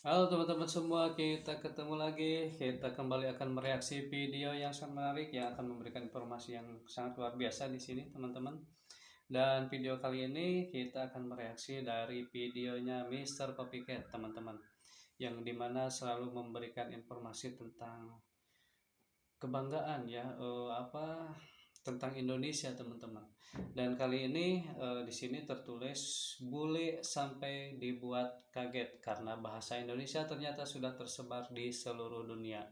Halo teman-teman semua, kita ketemu lagi. Kita kembali akan mereaksi video yang sangat menarik yang akan memberikan informasi yang sangat luar biasa di sini, teman-teman. Dan video kali ini kita akan mereaksi dari videonya Mister Copycat, teman-teman, yang dimana selalu memberikan informasi tentang kebanggaan ya, tentang Indonesia, teman-teman. Dan kali ini di sini tertulis bule sampai dibuat kaget karena bahasa Indonesia ternyata sudah tersebar di seluruh dunia.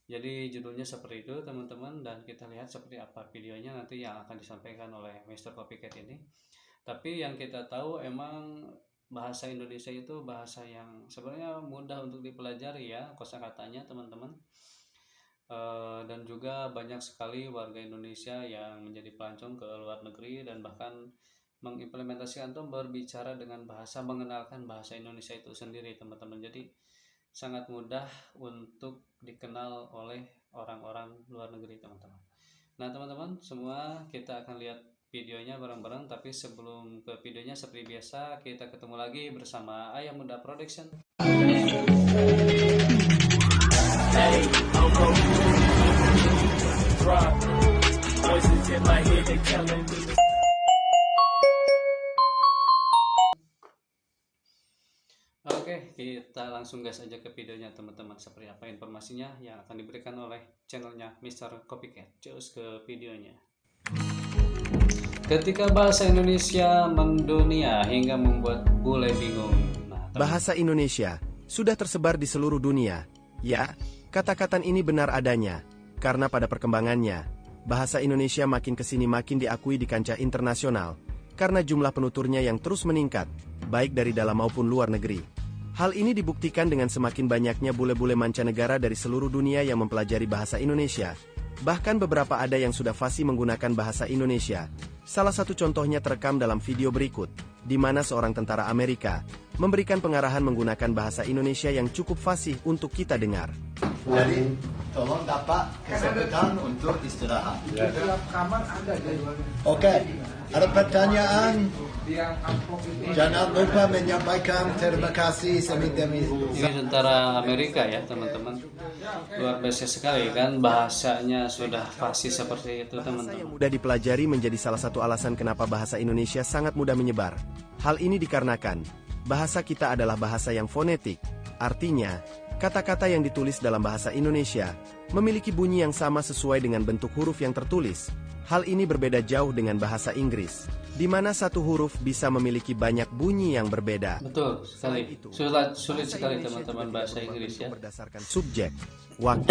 Jadi judulnya seperti itu, teman-teman, dan kita lihat seperti apa videonya nanti yang akan disampaikan oleh Mister Copycat ini. Tapi yang kita tahu emang bahasa Indonesia itu bahasa yang sebenarnya mudah untuk dipelajari ya, kosakatanya, teman-teman. Dan juga banyak sekali warga Indonesia yang menjadi pelancong ke luar negeri dan bahkan mengimplementasikan atau berbicara dengan bahasa, mengenalkan bahasa Indonesia itu sendiri, teman-teman. Jadi sangat mudah untuk dikenal oleh orang-orang luar negeri, teman-teman. Nah, teman-teman semua, kita akan lihat videonya bareng-bareng. Tapi sebelum ke videonya, seperti biasa kita ketemu lagi bersama Ayah Muda Production. Oke, kita langsung gas aja ke videonya, teman-teman. Seperti apa informasinya yang akan diberikan oleh channelnya Mister Copycat. Cus ke videonya. Ketika bahasa Indonesia mendunia hingga membuat bule bingung. Nah, Bahasa Indonesia sudah tersebar di seluruh dunia. Ya, kata-kata ini benar adanya, karena pada perkembangannya, bahasa Indonesia makin kesini makin diakui di kancah internasional, karena jumlah penuturnya yang terus meningkat, baik dari dalam maupun luar negeri. Hal ini dibuktikan dengan semakin banyaknya bule-bule mancanegara dari seluruh dunia yang mempelajari bahasa Indonesia. Bahkan beberapa ada yang sudah fasih menggunakan bahasa Indonesia. Salah satu contohnya terekam dalam video berikut, di mana seorang tentara Amerika memberikan pengarahan menggunakan bahasa Indonesia yang cukup fasih untuk kita dengar. Jadi, tolong dapat kesempatan untuk istirahat. Tiap kamar ada jadwalnya. Oke, ada pertanyaan? Jangan lupa menyampaikan terima kasih ini tentara Amerika ya, teman-teman. Luar biasa sekali kan, bahasanya sudah fasih seperti itu, Bahasa yang teman-teman. mudah dipelajari menjadi salah satu alasan kenapa bahasa Indonesia sangat mudah menyebar. Hal ini dikarenakan bahasa kita adalah bahasa yang fonetik, artinya kata-kata yang ditulis dalam bahasa Indonesia memiliki bunyi yang sama sesuai dengan bentuk huruf yang tertulis. Hal ini berbeda jauh dengan bahasa Inggris, di mana satu huruf bisa memiliki banyak bunyi yang berbeda. Betul sekali. Sulit sekali, teman-teman, bahasa Inggris ya. Berdasarkan subjek, waktu,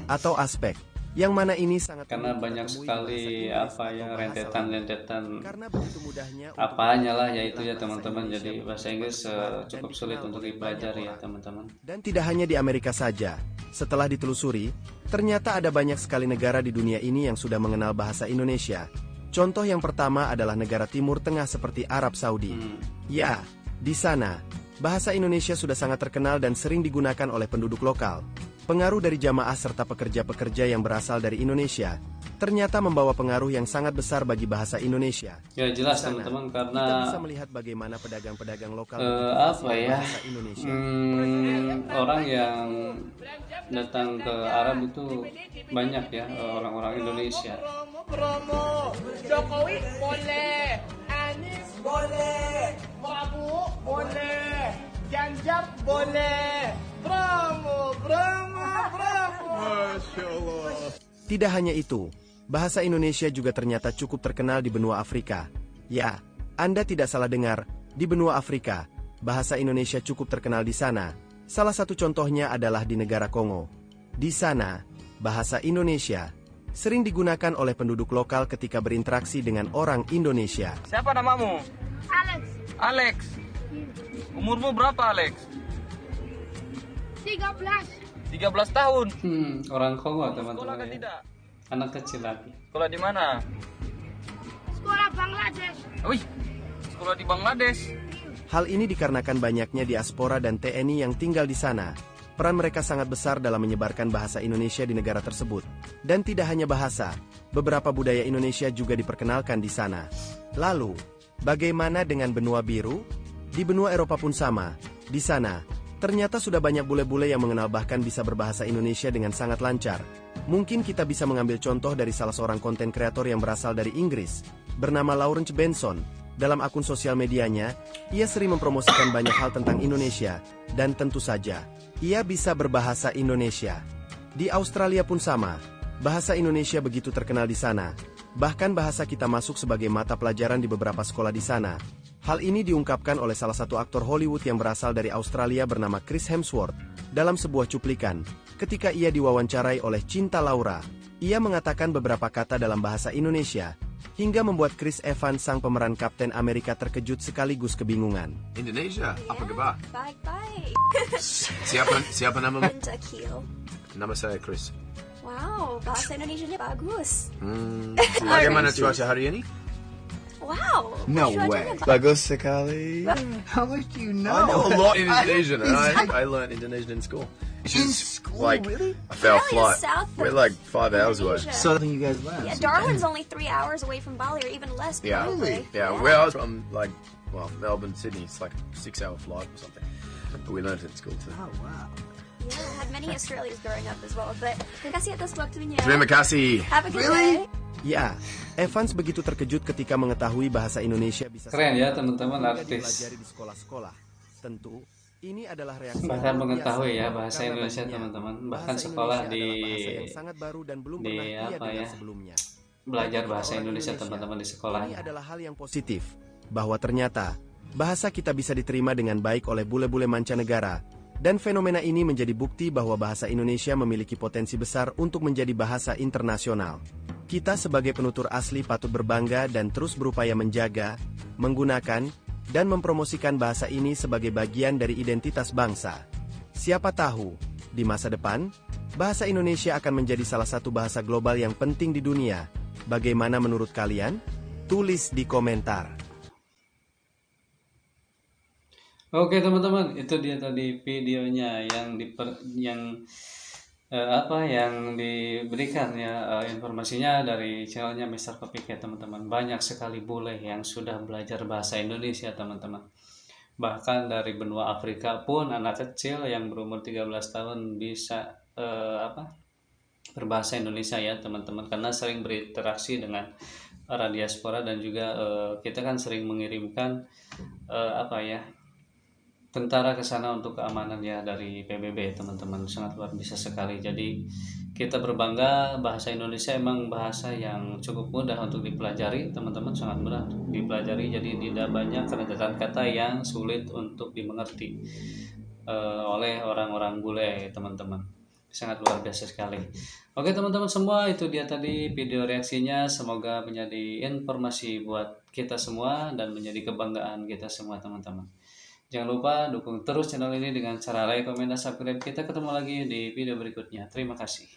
atau aspek, yang mana ini sangat Karena mudah banyak kita temui di sekali bahasa tulis apa atau ya, bahasa rentetan-rentetan lain. Karena begitu mudahnya untuk apanya lah mempelajari yaitu ya, bahasa teman-teman. Indonesia Jadi menjadi bahasa Inggris tersebar dan cukup sulit dikenal untuk oleh dipelajari banyak ya, orang. teman-teman. Dan tidak hanya di Amerika saja. Setelah ditelusuri, ternyata ada banyak sekali negara di dunia ini yang sudah mengenal bahasa Indonesia. Contoh yang pertama adalah negara Timur Tengah seperti Arab Saudi. Ya, di sana, bahasa Indonesia sudah sangat terkenal dan sering digunakan oleh penduduk lokal. Pengaruh dari jamaah serta pekerja-pekerja yang berasal dari Indonesia ternyata membawa pengaruh yang sangat besar bagi bahasa Indonesia. Ya jelas, Di sana, teman-teman, kita karena bisa melihat bagaimana pedagang-pedagang lokal apa ya, bahasa Indonesia. orang yang datang ke Arab itu banyak ya, orang-orang Indonesia. Promo, Jokowi boleh, Anies boleh, Prabowo boleh, Ganjar boleh, promo. Masya Allah. Tidak hanya itu, bahasa Indonesia juga ternyata cukup terkenal di benua Afrika. Ya, Anda tidak salah dengar, di benua Afrika, bahasa Indonesia cukup terkenal di sana. Salah satu contohnya adalah di negara Kongo. Di sana, bahasa Indonesia sering digunakan oleh penduduk lokal ketika berinteraksi dengan orang Indonesia. Siapa namamu? Alex, Alex. Umurmu berapa, Alex? 13. 13 tahun. Orang Kongo, Sekolah teman-teman kan ya. tidak? Anak kecil lagi. Sekolah di mana? Sekolah Bangladesh. Wih, sekolah di Bangladesh. Hal ini dikarenakan banyaknya diaspora dan TNI yang tinggal di sana. Peran mereka sangat besar dalam menyebarkan bahasa Indonesia di negara tersebut. Dan tidak hanya bahasa, beberapa budaya Indonesia juga diperkenalkan di sana. Lalu, bagaimana dengan benua biru? Di benua Eropa pun sama. Di sana, Ternyata sudah banyak bule-bule yang mengenal bahkan bisa berbahasa Indonesia dengan sangat lancar. Mungkin kita bisa mengambil contoh dari salah seorang konten kreator yang berasal dari Inggris, bernama Lawrence Benson. Dalam akun sosial medianya, ia sering mempromosikan banyak hal tentang Indonesia, dan tentu saja, ia bisa berbahasa Indonesia. Di Australia pun sama, bahasa Indonesia begitu terkenal di sana. Bahkan bahasa kita masuk sebagai mata pelajaran di beberapa sekolah di sana. Hal ini diungkapkan oleh salah satu aktor Hollywood yang berasal dari Australia bernama Chris Hemsworth dalam sebuah cuplikan. Ketika ia diwawancarai oleh Cinta Laura, ia mengatakan beberapa kata dalam bahasa Indonesia, hingga membuat Chris Evans sang pemeran Kapten Amerika terkejut sekaligus kebingungan. Indonesia, apa kabar? Baik-baik. Siapa namamu? Akil. Nama saya Chris. Wow, bahasa Indonesianya bagus. Bagaimana cuaca hari ini? Wow. No cuacanya way. Bagus sekali. How much do you know? I know a lot in Indonesian. I learned Indonesian in school. In school, like really? a fair Australia flight. is south We're of like 5 hours away. Indonesia. So then you guys learn. Yeah, Darwin's only 3 hours away from Bali, or even less. Yeah, Probably. yeah. Where I was from, like, well, Melbourne, Sydney, it's like a 6-hour flight or something. But we learned it in school too. Oh wow. Yeah, I had many Australians growing up as well. But terima kasih atas waktunya. Terima kasih. Have a good day. Ya, Evans begitu terkejut ketika mengetahui bahasa Indonesia bisa Keren ya, sangat teman-teman, mudah artis. dipelajari di sekolah-sekolah. Tentu, ini adalah reaksi Bahkan yang luar mengetahui biasa, ya bahasa karena Indonesia, baginya, teman-teman. Bahkan bahasa sekolah Indonesia adalah bahasa yang sangat baru dan belum di pernah ia apa dengar ya, sebelumnya. belajar Bagi bahasa orang Indonesia teman-teman di sekolah. Ini adalah hal yang positif, bahwa ternyata bahasa kita bisa diterima dengan baik oleh bule-bule mancanegara, dan fenomena ini menjadi bukti bahwa bahasa Indonesia memiliki potensi besar untuk menjadi bahasa internasional. Kita sebagai penutur asli patut berbangga dan terus berupaya menjaga, menggunakan, dan mempromosikan bahasa ini sebagai bagian dari identitas bangsa. Siapa tahu, di masa depan, bahasa Indonesia akan menjadi salah satu bahasa global yang penting di dunia. Bagaimana menurut kalian? Tulis di komentar. Oke teman-teman, itu dia tadi videonya yang diberikan ya, informasinya dari channelnya Mr. Topik ya teman-teman. Banyak sekali bule yang sudah belajar bahasa Indonesia teman-teman. Bahkan dari benua Afrika pun anak kecil yang berumur 13 tahun bisa berbahasa Indonesia ya teman-teman, karena sering berinteraksi dengan para diaspora dan juga kita kan sering mengirimkan tentara ke sana untuk keamanan ya dari PBB teman-teman. Sangat luar biasa sekali. Jadi kita berbangga bahasa Indonesia emang bahasa yang cukup mudah untuk dipelajari teman-teman, sangat mudah dipelajari. Jadi tidak banyak kata-kata yang sulit untuk dimengerti oleh orang-orang bule teman-teman. Sangat luar biasa sekali. Oke teman-teman semua, itu dia tadi video reaksinya. Semoga menjadi informasi buat kita semua dan menjadi kebanggaan kita semua teman-teman. Jangan lupa dukung terus channel ini dengan cara like, komen, dan subscribe. Kita ketemu lagi di video berikutnya. Terima kasih.